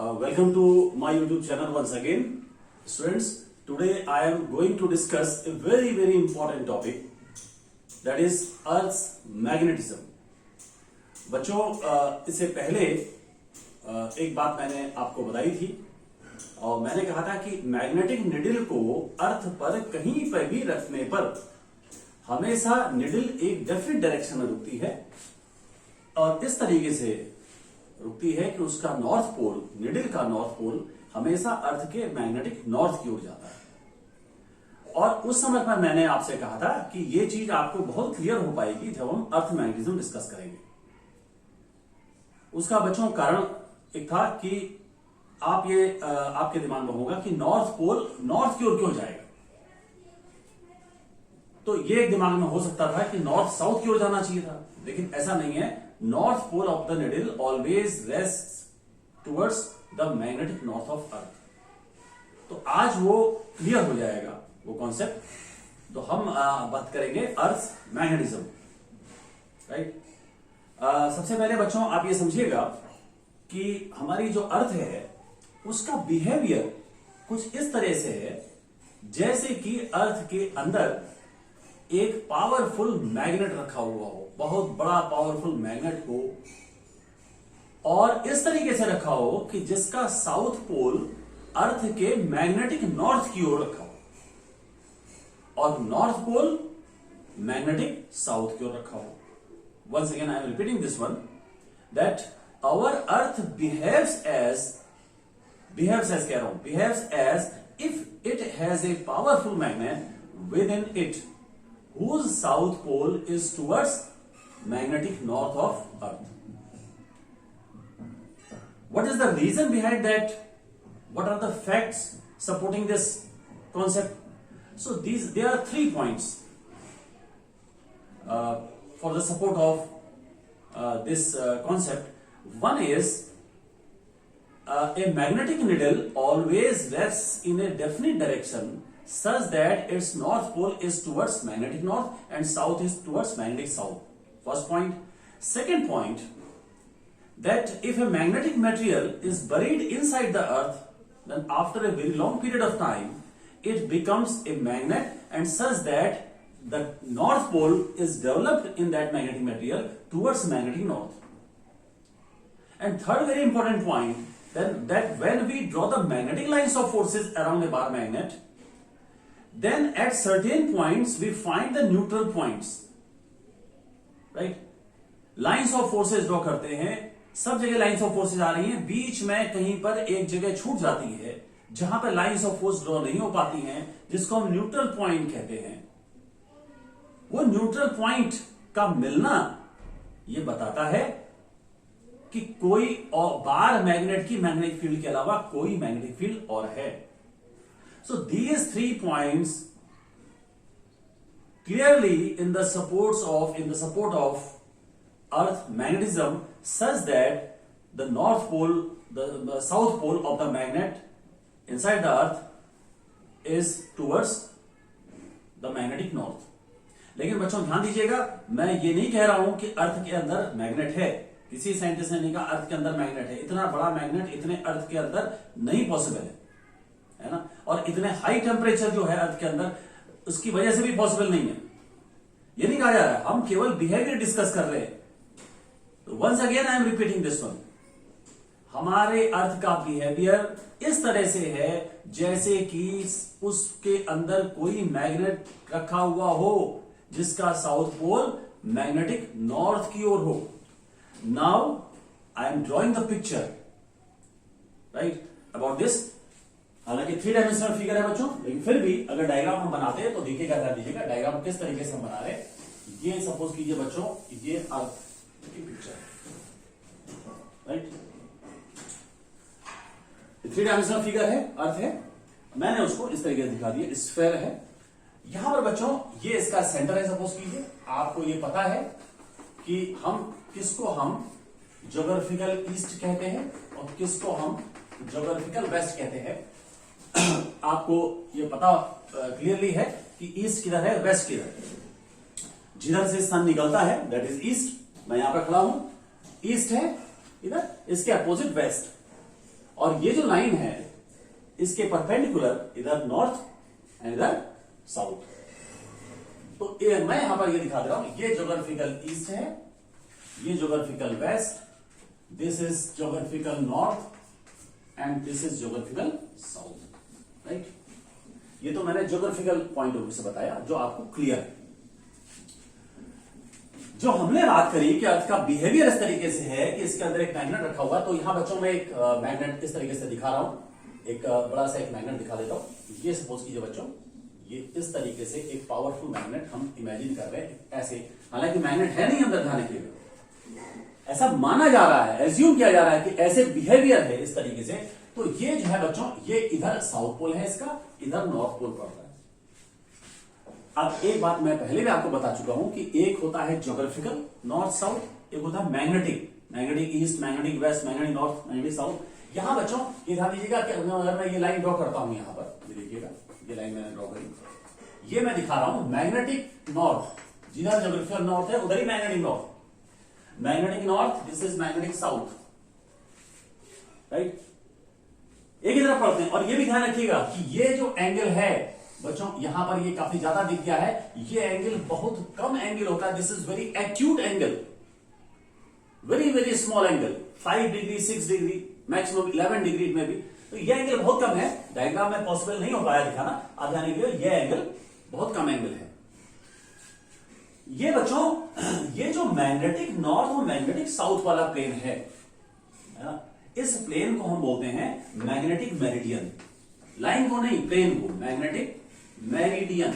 Welcome to my YouTube channel once again. Students, today I am going to discuss a very important topic, that is Earth's magnetism. बच्चों, इससे पहले एक बात मैंने आपको बताई थी और मैंने कहा था कि मैग्नेटिक निडल को अर्थ पर कहीं पर भी रखने पर हमेशा निडल एक डेफिनेट डायरेक्शन में रुकती है और इस तरीके से रुकती है कि उसका नॉर्थ पोल, निडल का नॉर्थ पोल हमेशा अर्थ के मैग्नेटिक नॉर्थ की ओर जाता है। और उस समय पर मैंने आपसे कहा था कि ये चीज आपको बहुत क्लियर हो पाएगी जब हम अर्थ मैग्नेटिज्म डिस्कस करेंगे। उसका बच्चों कारण एक था कि आप ये आपके दिमाग में होगा कि नॉर्थ पोल नॉर्थ की ओर क्यों जाएगा। तो ये एक दिमाग में हो सकता था कि नॉर्थ साउथ की ओर जाना चाहिए था, लेकिन ऐसा नहीं है। North pole of the needle always rest towards the magnetic north of earth. तो आज वो क्लियर हो जाएगा वो कॉन्सेप्ट। तो हम बात करेंगे अर्थ मैग्नेटिज्म, राइट। सबसे पहले बच्चों आप ये समझिएगा कि हमारी जो अर्थ है उसका बिहेवियर कुछ इस तरह से है जैसे कि अर्थ के अंदर एक पावरफुल मैग्नेट रखा हुआ हो, बहुत बड़ा पावरफुल मैग्नेट हो और इस तरीके से रखा हो कि जिसका साउथ पोल अर्थ के मैग्नेटिक नॉर्थ की ओर रखा हो और नॉर्थ पोल मैग्नेटिक साउथ की ओर रखा हो। Once again, I am repeating this one, that our earth behaves as if it has a powerful magnet within it, whose south pole is towards magnetic north of earth. What is the reason behind that? What are the facts supporting this concept? So there are 3 points for the support of this concept. One is a magnetic needle always rests in a definite direction such that its north pole is towards magnetic north and south is towards magnetic south. First point. Second point, that if a magnetic material is buried inside the earth, then after a very long period of time it becomes a magnet, and such that the north pole is developed in that magnetic material towards magnetic north. And third very important point, then that when we draw the magnetic lines of forces around a bar magnet, then at certain points we find the neutral points, right? Lines of forces draw करते हैं, सब जगह lines of forces आ रही हैं, बीच में कहीं पर एक जगह छूट जाती है जहां पर लाइन्स ऑफ फोर्स ड्रॉ नहीं हो पाती हैं, जिसको हम न्यूट्रल पॉइंट कहते हैं। वो न्यूट्रल पॉइंट का मिलना ये बताता है कि कोई और बार मैग्नेट की मैग्नेटिक फील्ड के अलावा कोई मैग्नेटिक फील्ड और है। So these 3 points clearly in the support of earth magnetism, such that the north pole, the south pole of the magnet inside the earth is towards the magnetic north. लेकिन बच्चों ध्यान दीजिएगा, मैं ये नहीं कह रहा हूं कि अर्थ के अंदर मैग्नेट है। किसी साइंटिस्ट ने नहीं कहा अर्थ के अंदर मैग्नेट है। इतना बड़ा मैग्नेट इतने अर्थ के अंदर नहीं पॉसिबल है ना। और इतने हाई टेम्परेचर जो है अर्थ के अंदर, उसकी वजह से भी पॉसिबल नहीं है। ये नहीं कहा जा रहा है, हम केवल बिहेवियर डिस्कस कर रहे हैं। तो once again I am repeating this one, हमारे अर्थ का बिहेवियर इस तरह से है जैसे कि उसके अंदर कोई मैग्नेट रखा हुआ हो जिसका साउथ पोल मैग्नेटिक नॉर्थ की ओर हो। Now I am drawing the picture, right, about this. हालांकि 3 डायमेंशनल फिगर है बच्चों, लेकिन फिर भी अगर डायग्राम हम बनाते हैं तो देखिएगा, ध्यान दीजिएगा डायग्राम किस तरीके से हम बना रहे हैं। ये सपोज कीजिए बच्चों, ये अर्थ की पिक्चर है, राइट। 3 डायमेंशनल फिगर है, अर्थ है। मैंने उसको इस तरीके से दिखा दिया, स्फीयर है। यहां पर बच्चों ये इसका सेंटर है, सपोज कीजिए। आपको ये पता है कि हम किसको हम ज्योग्राफिकल ईस्ट कहते हैं और किसको हम ज्योग्राफिकल वेस्ट कहते हैं। आपको ये पता क्लियरली है कि ईस्ट किधर है, वेस्ट किधर है। जिधर से सन निकलता है दैट इज ईस्ट। मैं यहां पर खड़ा हूं, ईस्ट है इधर, इसके अपोजिट वेस्ट। और ये जो लाइन है इसके परपेंडिकुलर इधर नॉर्थ एंड इधर साउथ। तो मैं यहां पर ये दिखा दे रहा हूं, ये ज्योग्राफिकल ईस्ट है, ये geographical west, this is geographical north and this is geographical south, right. ये तो मैंने ज्योग्राफिकल पॉइंट ऑफ व्यू से बताया जो आपको क्लियर है। जो हमने बात करी कि अर्थ का बिहेवियर इस तरीके से है कि इसके अंदर एक मैग्नेट रखा हुआ, तो यहां बच्चों में एक मैग्नेट इस तरीके से दिखा रहा हूं, एक बड़ा सा एक मैग्नेट दिखा देता हूं। ये सपोज कीजिए बच्चों, ये इस तरीके से एक पावरफुल मैग्नेट हम इमेजिन कर रहे हैं ऐसे, हालांकि मैग्नेट है नहीं अंदर जाने के लिए, ऐसा माना जा रहा है, एज्यूम किया जा रहा है कि ऐसे बिहेवियर है इस तरीके से। तो ये जो है बच्चों, ये इधर साउथ पोल है इसका, इधर नॉर्थ पोल पड़ रहा है। अब एक बात मैं पहले भी आपको बता चुका हूं कि एक होता है ज्योग्राफिकल नॉर्थ साउथ, एक होता है magnetic, magnetic east, magnetic west, magnetic north, magnetic south. यहां बच्चों ये ध्यान दीजिएगा कि अगर मैं ये लाइन ड्रॉ करता हूं यहां पर, ये देखिएगा ये लाइन मैंने ड्रॉ करी, ये मैं दिखा रहा हूं मैग्नेटिक नॉर्थ, जिधर ज्योग्राफिकल नॉर्थ है उधर ही magnetic north, magnetic north, this is magnetic south, right. एक ही तरफ पढ़ते हैं। और ये भी ध्यान रखिएगा कि ये जो एंगल है बच्चों, यहां पर ये काफी ज्यादा दिख गया है, ये एंगल बहुत कम एंगल होता है, this is very acute angle, very very small angle, 5 degree 6 degree maximum 11 degree में भी, तो ये एंगल बहुत कम है। डायग्राम में पॉसिबल नहीं हो पाया दिखाना, आप जाने के लिए ये एंगल बहुत कम एंगल है। ये बच्चों, ये जो मैग्नेटिक नॉर्थ और मैग्नेटिक साउथ वाला प्लेन है, इस प्लेन को हम बोलते हैं मैग्नेटिक मेरिडियन। लाइन को नहीं, प्लेन को, मैग्नेटिक मेरिडियन।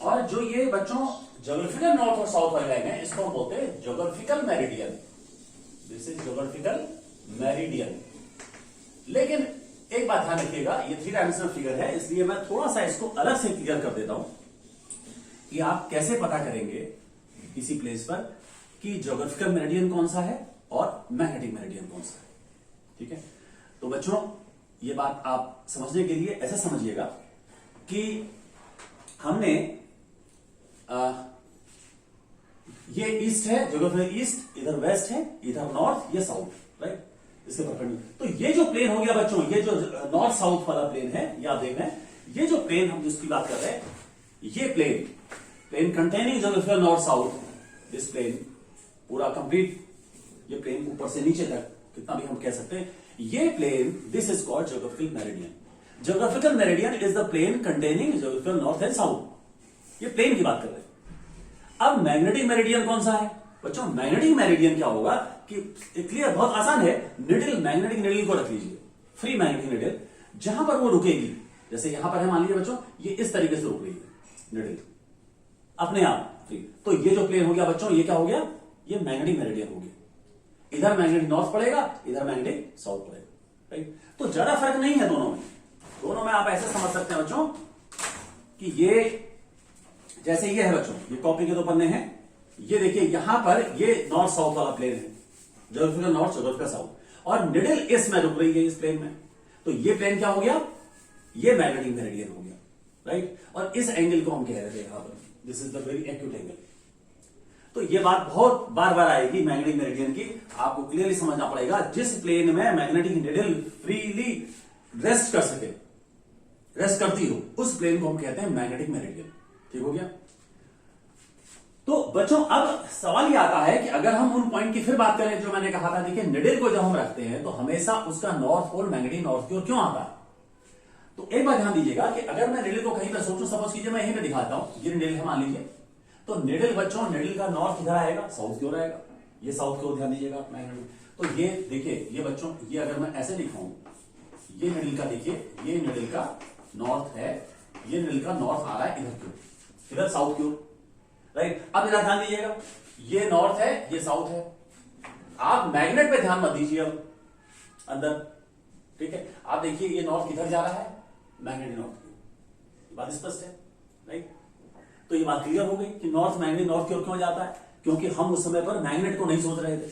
और जो ये बच्चों ज्योग्राफिकल नॉर्थ और साउथ वाली लाइन है, इसको हम बोलते हैं geographical meridian, this is geographical meridian. लेकिन एक बात ध्यान रखिएगा, ये 3 डायमेंशनल फिगर है, इसलिए मैं थोड़ा सा इसको अलग से क्लियर कर देता हूं कि आप कैसे पता करेंगे किसी प्लेस पर कि ज्योग्राफिकल मेरिडियन कौन सा है और मैग्नेटिक मेरिडियन कौन सा है, ठीक है। तो बच्चों ये बात आप समझने के लिए ऐसा समझिएगा कि हमने ये ईस्ट है, ज्योग्राफिकल ईस्ट, इधर वेस्ट है, इधर नॉर्थ, ये साउथ, राइट, इसके परपेंडिकुलर। तो ये जो प्लेन हो गया बच्चों, ये जो नॉर्थ साउथ वाला प्लेन है, ये आप देख रहे हैं, ये जो प्लेन हम जिसकी बात कर रहे हैं, ये plane containing geographical north south, this plane पूरा कंप्लीट, ये प्लेन ऊपर से नीचे तक कितना भी हम कह सकते हैं, ये plane, this is called geographical meridian. Geographical meridian is the plane containing geographical north and south, ये प्लेन की बात कर रहे हैं। अब मैग्नेटिक मेरिडियन कौन सा है बच्चों? मैग्नेटिक मेरिडियन क्या होगा कि क्लियर, बहुत आसान है, निडल, मैग्नेटिक निडल को रख लीजिए, फ्री मैग्नेटिक निडल, जहां पर वो रुकेगी, जैसे यहां पर है, मान लीजिए बच्चों ये इस तरीके से रुक रही है निडल अपने आप फ्री, तो ये जो प्लेन हो गया बच्चों, ये क्या हो गया, ये मैग्नेटिक मेरिडियन हो गया। इधर मैग्नेटिक नॉर्थ पड़ेगा, इधर मैग्नेटिक साउथ पड़ेगा, राइट। तो ज्यादा फर्क नहीं है दोनों में आप ऐसे समझ सकते हैं बच्चों कि ये जैसे ये है बच्चों, ये कॉपी के 2 पन्ने हैं, ये देखिए यहां पर ये नॉर्थ साउथ वाला प्लेन है, ज्योग्राफिकल नॉर्थ, ज्योग्राफिकल साउथ, और निडल इसमें रुक रही है, इस प्लेन में, तो ये प्लेन क्या हो गया, ये मैग्नेटिक मेरिडियन हो गया, राइट। और इस एंगल को हम कह रहे थे यहां पर, this is the very acute angle. तो ये बात बहुत बार बार आएगी मैग्नेटिक मेरिडियन की, आपको क्लियरली समझना पड़ेगा, जिस प्लेन में मैग्नेटिक निडल फ्रीली रेस्ट कर सके, रेस्ट करती हो, उस प्लेन को हम कहते हैं मैग्नेटिक मेरिडियन, ठीक हो गया। तो बच्चों अब सवाल ये आता है कि अगर हम उन पॉइंट की फिर बात करें जो मैंने कहा था, देखिए निडल को जब हम रखते हैं तो हमेशा उसका नॉर्थ पोल मैग्नेटिक नॉर्थ की ओर क्यों आता है? तो एक बात ध्यान दीजिएगा कि अगर मैं निडल को कहीं पर सोचूं, सपोज कीजिए मैं यहीं पे दिखाता हूं, ये निडल है मान लीजिए, तो निडल बच्चों, निडल का नॉर्थ किधर आएगा, साउथ की ओर आएगा, ये साउथ की ओर ध्यान दीजिएगा मैग्नेटिक। तो ये देखिए, ये बच्चों, ये अगर मैं ऐसे दिखाऊं, ये निडल का देखिए, ये निडल का नॉर्थ है, ये निडल का नॉर्थ आ रहा है इधर की ओर, इधर साउथ की ओर, राइट। अब इधर ध्यान दीजिएगा, ये नॉर्थ है, ये साउथ है, आप मैग्नेट पे ध्यान मत दीजिए अब अंदर, ठीक है। आप देखिए ये नॉर्थ किधर जा रहा है, मैग्नेटिक नॉर्थ की, बात स्पष्ट है, राइट। तो ये बात क्लियर हो गई कि नॉर्थ मैग्नेटिक नॉर्थ की ओर क्यों जाता है, क्योंकि हम उस समय पर मैग्नेट को नहीं सोच रहे थे,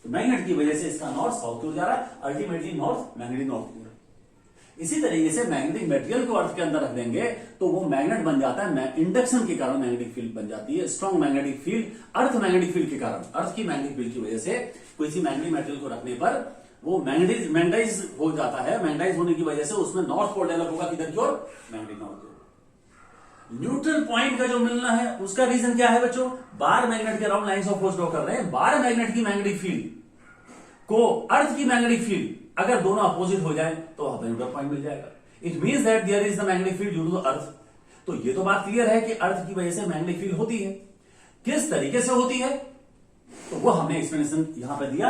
तो मैग्नेट की वजह से इसका नॉर्थ साउथ की ओर जा रहा है, अल्टीमेटली नॉर्थ मैग्नेटिक नॉर्थ की ओर। इसी तरीके से मैग्नेटिक मटेरियल को अर्थ के अंदर रख देंगे तो वो मैग्नेट बन जाता है, इंडक्शन के कारण मैग्नेटिक फील्ड बन जाती है, strong magnetic field, earth magnetic field के कारण, अर्थ की मैग्नेटिक फील्ड की वजह से किसी मैग्नेटिक मटेरियल को रखने पर वो मैग्नेटाइज हो जाता है। मैग्नेटाइज होने की वजह से उसमें नॉर्थ पोल डेवलप होगा, किधर की ओर, मैग्नेटिक नॉर्थ की ओर। न्यूट्रल पॉइंट का जो मिलना है उसका रीजन क्या है बच्चों, बार मैग्नेट के around lines of force draw कर रहे हैं। बार मैग्नेट की मैग्नेटिक फील्ड को अर्थ की मैग्नेटिक फील्ड अगर दोनों अपोजिट हो जाए तो वहां पर न्यूट्रल पॉइंट मिल जाएगा। It means that there is the magnetic field due to earth. तो ये तो बात क्लियर है कि अर्थ की वजह से मैग्नेटिक फील्ड होती है। किस तरीके से होती है तो वो हमने एक्सप्लेनेशन यहां पर दिया।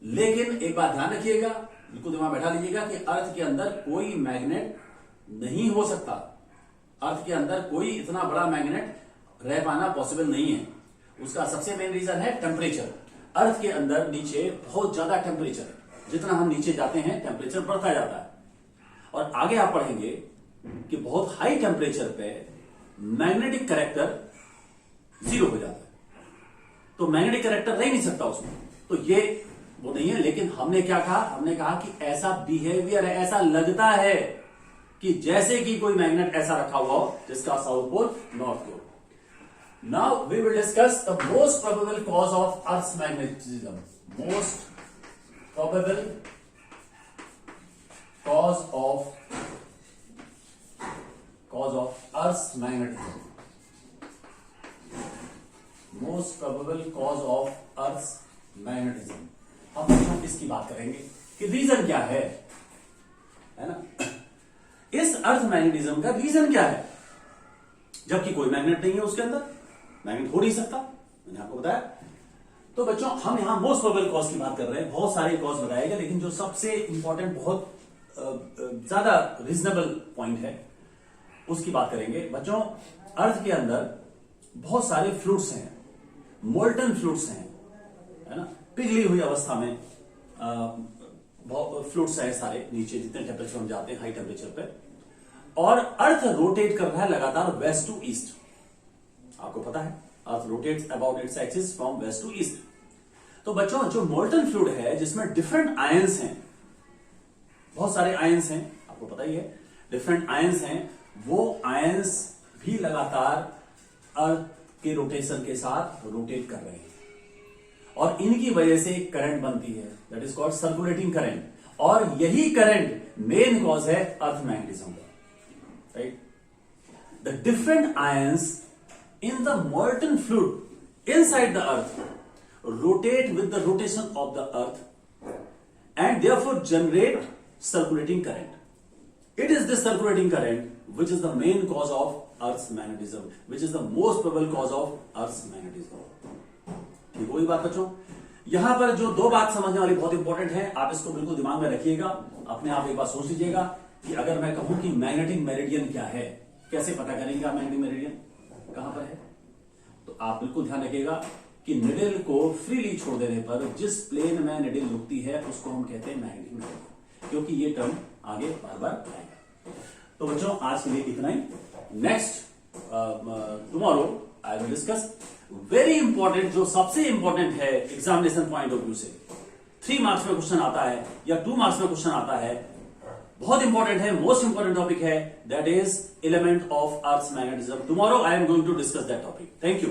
लेकिन एक बात ध्यान रखिएगा, बिल्कुल दिमाग बैठा लीजिएगा कि अर्थ के अंदर कोई मैग्नेट नहीं हो सकता। अर्थ के अंदर कोई इतना बड़ा मैग्नेट रह पाना पॉसिबल नहीं है। उसका सबसे मेन रीजन है टेम्परेचर। अर्थ के अंदर नीचे बहुत ज्यादा टेम्परेचर है, जितना हम नीचे जाते हैं टेम्परेचर बढ़ता जाता है। और आगे आप पढ़ेंगे कि बहुत हाई टेम्परेचर पे मैग्नेटिक कैरेक्टर जीरो हो जाता है, तो मैग्नेटिक कैरेक्टर रह नहीं सकता उसमें। तो ये वो नहीं है। लेकिन हमने क्या कहा, हमने कहा कि ऐसा बिहेवियर है, ऐसा लगता है कि जैसे कि कोई मैग्नेट ऐसा रखा हुआ हो जिसका south pole north pole. Now we will discuss the most probable cause of earth magnetism. Most probable cause of earth magnetism. Most probable cause of earth magnetism. अब हम इसकी बात करेंगे कि रीजन क्या है ना। इस अर्थ मैग्नेटिज्म का रीजन क्या है, जबकि कोई मैग्नेट नहीं है उसके अंदर, मैग्नेट हो नहीं सकता, मैंने आपको बताया। तो बच्चों हम यहां मोस्ट प्रोबेबल कॉज की बात कर रहे हैं। बहुत सारे कॉज बताए गए, लेकिन जो सबसे इंपॉर्टेंट, बहुत ज्यादा रीजनेबल पॉइंट है उसकी बात करेंगे। बच्चों अर्थ के अंदर बहुत सारे फ्लूइड्स हैं, मोल्टन फ्लूइड्स हैं, है ना। पिघली हुई अवस्था में बहुत फ्लूइड्स है सारे नीचे, जितने टेम्परेचर हम जाते हैं हाई टेम्परेचर पे। और अर्थ रोटेट कर रहा है लगातार वेस्ट टू ईस्ट। आपको पता है earth rotates about its axis from west to east. तो बच्चों जो मोल्टन फ्लूइड है जिसमें डिफरेंट आयंस हैं, बहुत सारे आयंस हैं, आपको पता ही है, डिफरेंट आयंस हैं, वो आयंस भी लगातार अर्थ के रोटेशन के साथ रोटेट कर रहे हैं और इनकी वजह से एक करंट बनती है, that is called circulating current. और यही करंट मेन कॉज है अर्थ मैग्नेटिज्म का, right. The different ions in the molten fluid inside the earth rotate with the rotation of the earth and therefore generate circulating current. It is this circulating current which is the main cause of Earth's magnetism, which is the most probable cause of Earth's magnetism. ठीक वही बात बच्चों। यहां पर जो दो बात समझने वाली बहुत इंपॉर्टेंट है, आप इसको बिल्कुल दिमाग में रखिएगा। अपने आप एक बात सोच लीजिएगा कि अगर मैं कहूं कि मैग्नेटिक मेरिडियन क्या है, कैसे पता करेंगे आप मैग्नेटिक मेरिडियन कहां पर है, तो आप बिल्कुल ध्यान रखिएगा कि निडल को फ्रीली छोड़ देने पर जिस प्लेन में निडल रुकती है उसको हम कहते हैं मैग्नेटिक मेरिडियन, क्योंकि ये टर्म आगे बार बार आएगा। तो बच्चों आज के लिए इतना ही। Next tomorrow I will discuss very important, जो सबसे इंपॉर्टेंट है एग्जामिनेशन पॉइंट ऑफ व्यू से। 3 मार्क्स में क्वेश्चन आता है या 2 मार्क्स में क्वेश्चन आता है, बहुत इंपॉर्टेंट है, मोस्ट इंपॉर्टेंट टॉपिक है, that is element of earth magnetism. Tomorrow I am going to discuss that topic. Thank you.